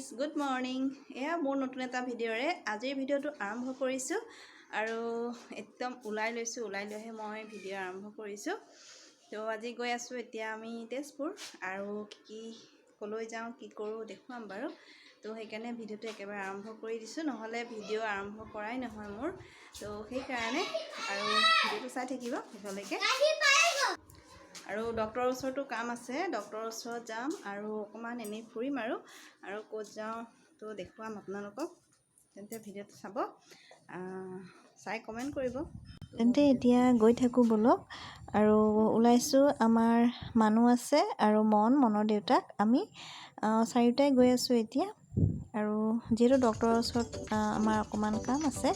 Guys good morning এয়া মোৰ নতুন এটা ভিডিঅ'ৰে আজিৰ ভিডিঅ'টো আৰম্ভ কৰিছোঁ আৰু একদম ওলাই লৈহে মই ভিডিঅ' আৰম্ভ কৰিছোঁ তো আজি গৈ আছোঁ এতিয়া আমি তেজপুৰ আৰু কি কলৈ যাওঁ কি কৰোঁ দেখুৱাম বাৰু তো সেইকাৰণে ভিডিঅ'টো একেবাৰে আৰম্ভ কৰি দিছোঁ নহ'লে ভিডিঅ' আৰম্ভ কৰাই নহয় মোৰ তো সেইকাৰণে আৰু ভিডিঅ'টো চাই থাকিব শেষলৈকে আৰু ডক্টৰৰ ওচৰতো কাম আছে ডক্টৰৰ ওচৰত যাম আৰু অকণমান এনেই ফুৰিম আৰু ক'ত যাওঁ তো দেখুৱাম আপোনালোকক তেন্তে ভিডিঅ'টো চাব চাই কমেণ্ট কৰিব তেন্তে এতিয়া গৈ থাকোঁ ব'লক আৰু ওলাইছোঁ আমাৰ মানুহ আছে আৰু মনৰ দেউতাক আমি চাৰিওটাই গৈ আছোঁ এতিয়া আৰু যিহেতু ডক্টৰৰ ওচৰত আমাৰ অকণমান কাম আছে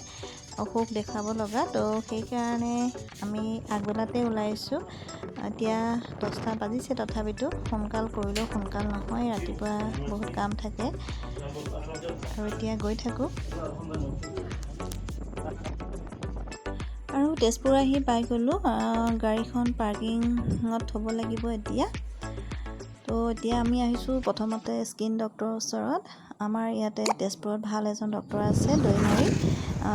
অসুখ দেখাব লগা তো সেইকাৰণে আমি আগবেলাতে ওলাইছোঁ এতিয়া 10টা বাজিছে তথাপিতো সোনকাল কৰিলেও সোনকাল নহয় ৰাতিপুৱা বহুত কাম থাকে আৰু এতিয়া গৈ থাকোঁ আৰু তেজপুৰ আহি পাই গ'লোঁ গাড়ীখন পাৰ্কিঙত থ'ব লাগিব এতিয়া তো এতিয়া আমি আহিছোঁ প্ৰথমতে স্কিন ডক্টৰৰ ওচৰত আমাৰ ইয়াতে তেজপুৰত ভাল এজন ডক্টৰ আছে দৈমাৰী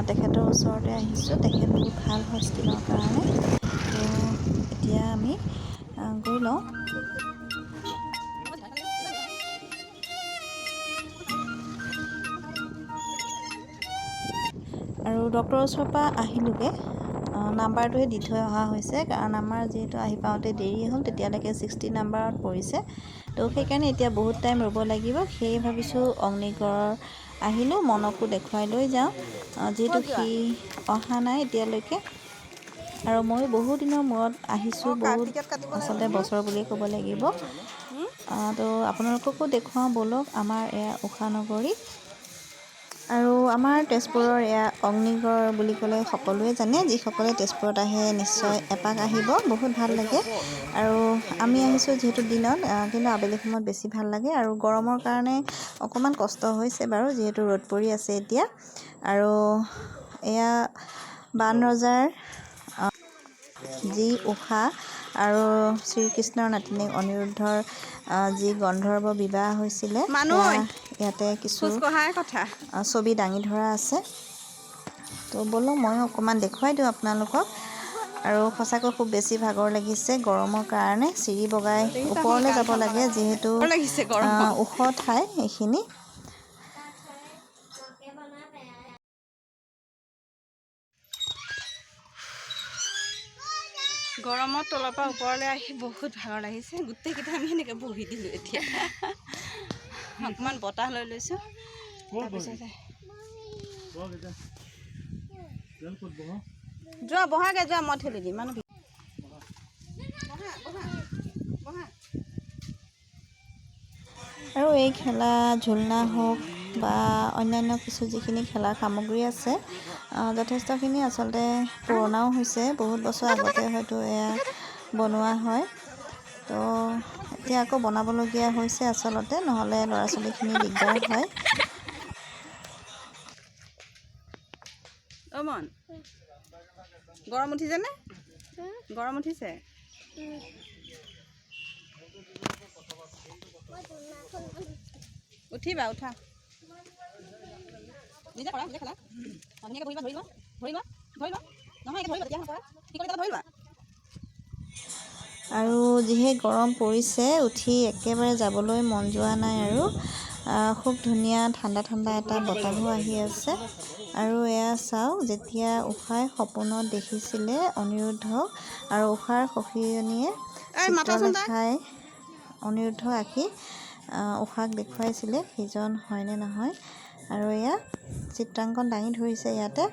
তেখেতৰ ওচৰতে আহিছোঁ তেখেত বহুত ভাল হয় স্কিনৰ কাৰণে তো এতিয়া আমি গৈ লওঁ আৰু ডক্টৰৰ ওচৰৰ পৰা আহিলোঁগৈ নাম্বাৰটোহে দি থৈ অহা হৈছে কাৰণ আমাৰ যিহেতু আহি পাওঁতে দেৰি হ'ল তেতিয়ালৈকে 60 নাম্বাৰত পৰিছে তো সেইকাৰণে এতিয়া বহুত টাইম ৰ'ব লাগিব সেয়ে ভাবিছোঁ অগ্নিগড় আহিলোঁ মনকো দেখুৱাই লৈ যাওঁ যিহেতু সি অহা নাই এতিয়ালৈকে আৰু মই বহু দিনৰ মূৰত আহিছোঁ বহুত আচলতে বছৰ বুলিয়ে ক'ব লাগিব তো আপোনালোককো দেখুৱাওঁ ব'লক আমাৰ এয়া ঊষানগৰী আৰু আমাৰ তেজপুৰৰ এয়া অগ্নিগড় বুলি ক'লে সকলোৱে জানে যিসকলে তেজপুৰত আহে নিশ্চয় এপাক আহিব বহুত ভাল লাগে আৰু আমি আহিছোঁ যিহেতু দিনত কিন্তু আবেলি সময়ত বেছি ভাল লাগে আৰু গৰমৰ কাৰণে অকণমান কষ্ট হৈছে বাৰু যিহেতু ৰ'দ পৰি আছে এতিয়া আৰু এয়া বানৰজাৰ যি ঊষা আৰু শ্ৰীকৃষ্ণৰ নাতিনী অনিৰুদ্ধৰ যি গন্ধৰ্ব বিবাহ হৈছিলে ইয়াতে কিছু ছবি দাঙি ধৰা আছে তো ব'লক ময়ো অকণমান দেখুৱাই দিওঁ আপোনালোকক আৰু সঁচাকৈ খুব বেছি ভাগৰ লাগিছে গৰমৰ কাৰণে চিৰি বগাই ওপৰলৈ যাব লাগে যিহেতু ওখ ঠাই এইখিনি গৰমত তলৰ পৰা ওপৰলৈ আহি বহুত ভাগৰ লাগিছে গোটেইকেইটা আমি এনেকৈ বহি দিলোঁ এতিয়া অকণমান বতাহ লৈ লৈছোঁ তাৰপিছতে যোৱা বহাগে যোৱা মই ঠেলি দিম মানুহ আৰু এই খেলা ঝুলনা হওক বা অন্যান্য কিছু যিখিনি খেলাৰ সামগ্ৰী আছে যথেষ্টখিনি আচলতে পুৰণাও হৈছে বহুত বছৰ আগতে হয়তো এয়া বনোৱা হয় তো এতিয়া আকৌ বনাবলগীয়া হৈছে আচলতে নহ'লে ল'ৰা ছোৱালীখিনি দিগদাৰ হয় মন গৰম উঠিছেনে গৰম উঠিছে উঠিবা উঠা নিজে কৰা নিজে খেলা ধুনীয়াকৈ ধৰিবা নহয় ধৰিবা তেতিয়া নকৰা কি কৰি ধৰিবা আৰু যিহে গৰম পৰিছে উঠি একেবাৰে যাবলৈ মন যোৱা নাই আৰু খুব ধুনীয়া ঠাণ্ডা এটা বতাহো আহি আছে আৰু এয়া চাওক যেতিয়া ঊষাই সপোনত দেখিছিলে অনিৰুদ্ধক আৰু ঊষাৰ সখীজনীয়ে চিত্ৰলেখাই অনিৰুদ্ধ আঁকি ঊষাক দেখুৱাইছিলে সিজন হয়নে নহয় আৰু এয়া চিত্ৰাংকন দাঙি ধৰিছে ইয়াতে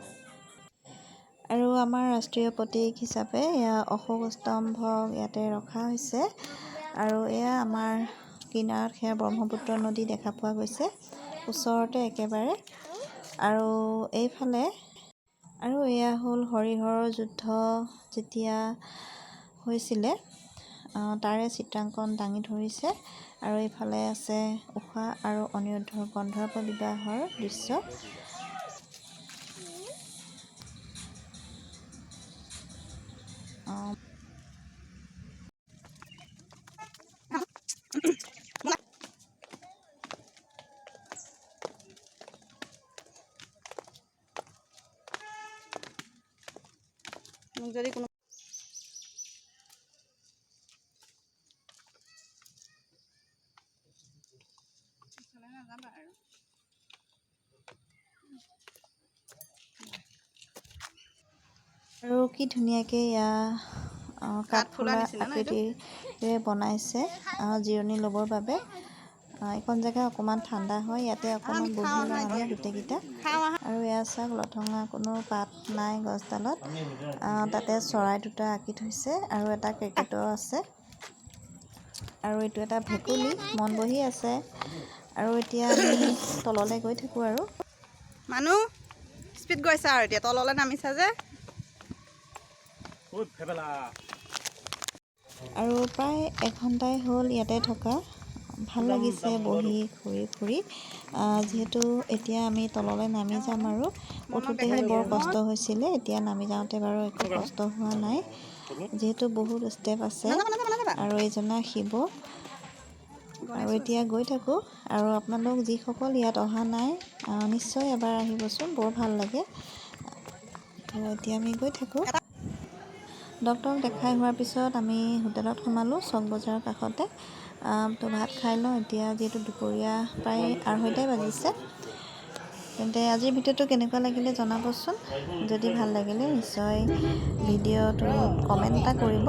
আৰু আমাৰ ৰাষ্ট্ৰীয় প্ৰতীক হিচাপে এয়া অশোক স্তম্ভক ইয়াতে ৰখা হৈছে আৰু এয়া আমাৰ কিনাৰত সেয়া ব্ৰহ্মপুত্ৰ নদী দেখা পোৱা গৈছে ওচৰতে একেবাৰে আৰু এইফালে আৰু এয়া হ'ল হৰিহৰৰ যুদ্ধ যেতিয়া হৈছিলে তাৰে চিত্ৰাংকন দাঙি ধৰিছে আৰু এইফালে আছে ঊষা আৰু অনিৰুদ্ধৰ গন্ধৰ্ব বিবাহৰ দৃশ্য যদি কোনো আৰু কি ধুনীয়াকৈ এয়া কাঠফুলা আকৃতিৰে বনাইছে জিৰণি ল'বৰ বাবে। এইখন জেগা অকণমান ঠাণ্ডা হয়, ইয়াতে অকণমান বহি লওঁ আমি গোটেইকেইটা। আৰু এয়া চাওক লঠঙা কোনো পাত নাই গছডালত। তাতে চৰাই দুটা আঁকি থৈছে আৰু এটা কেৰ্কেটুৱা আছে। আৰু এইটো এটা ভেকুলী মন বহি আছে। আৰু এতিয়া আমি তললৈ গৈ থাকোঁ আৰু মানুহ স্পীড গৈছা আৰু এতিয়া তললৈ নামিছা যে। আৰু প্ৰায় এঘণ্টাই হ'ল ইয়াতে থকা। ভাল লাগিছে বহি ফুৰি। যিহেতু এতিয়া আমি তললৈ নামি যাম আৰু উঠোঁতেহে বৰ কষ্ট হৈছিলে, এতিয়া নামি যাওঁতে বাৰু একো কষ্ট হোৱা নাই। যিহেতু বহুত ষ্টেপ আছে আৰু এইজনা শিৱ। আৰু এতিয়া গৈ থাকোঁ। আৰু আপোনালোক যিসকল ইয়াত অহা নাই নিশ্চয় এবাৰ আহিবচোন, বৰ ভাল লাগে। তো এতিয়া আমি গৈ থাকোঁ। ডক্টৰক দেখাই হোৱাৰ পিছত আমি হোটেলত সোমালোঁ চক বজাৰৰ কাষতে। তো ভাত খাই লওঁ এতিয়া, যিহেতু দুপৰীয়া প্ৰায় 2:30 বাজিছে। তেন্তে আজিৰ ভিডিঅ'টো কেনেকুৱা লাগিলে জনাবচোন। যদি ভাল লাগিলে নিশ্চয় ভিডিঅ'টো কমেণ্ট এটা কৰিব।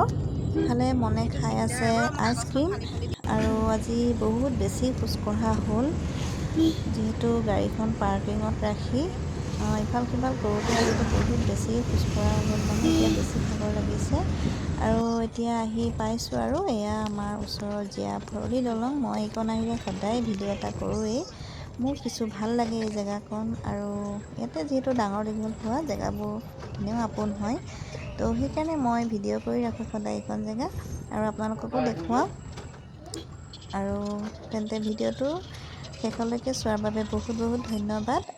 ইফালে মনে খাই আছে আইচক্ৰীম। আৰু আজি বহুত বেছি খোজকঢ়া হ'ল, যিহেতু গাড়ীখন পাৰ্কিঙত ৰাখি ইফাল সিফাল কৰোঁতে বহুত বেছি খোজকঢ়া হ'ল, মানে এতিয়া বেছি ভাগৰ লাগিছে। আৰু এতিয়া আহি পাইছোঁ আৰু এয়া আমাৰ ওচৰৰ জীয়া ভৰলী দলং। মই এইকণ আহিলে সদায় ভিডিঅ' এটা কৰোঁৱেই। মোৰ কিছু ভাল লাগে এই জেগাকণ, আৰু ইয়াতে যিহেতু ডাঙৰ দীঘল হোৱা জেগাবোৰ এনেও আপোন হয়, তো সেইকাৰণে মই ভিডিঅ' কৰি ৰাখোঁ সদায় এইখন জেগা আৰু আপোনালোককো দেখুৱাওঁ। আৰু তেন্তে ভিডিঅ'টো শেষলৈকে চোৱাৰ বাবে বহুত ধন্যবাদ।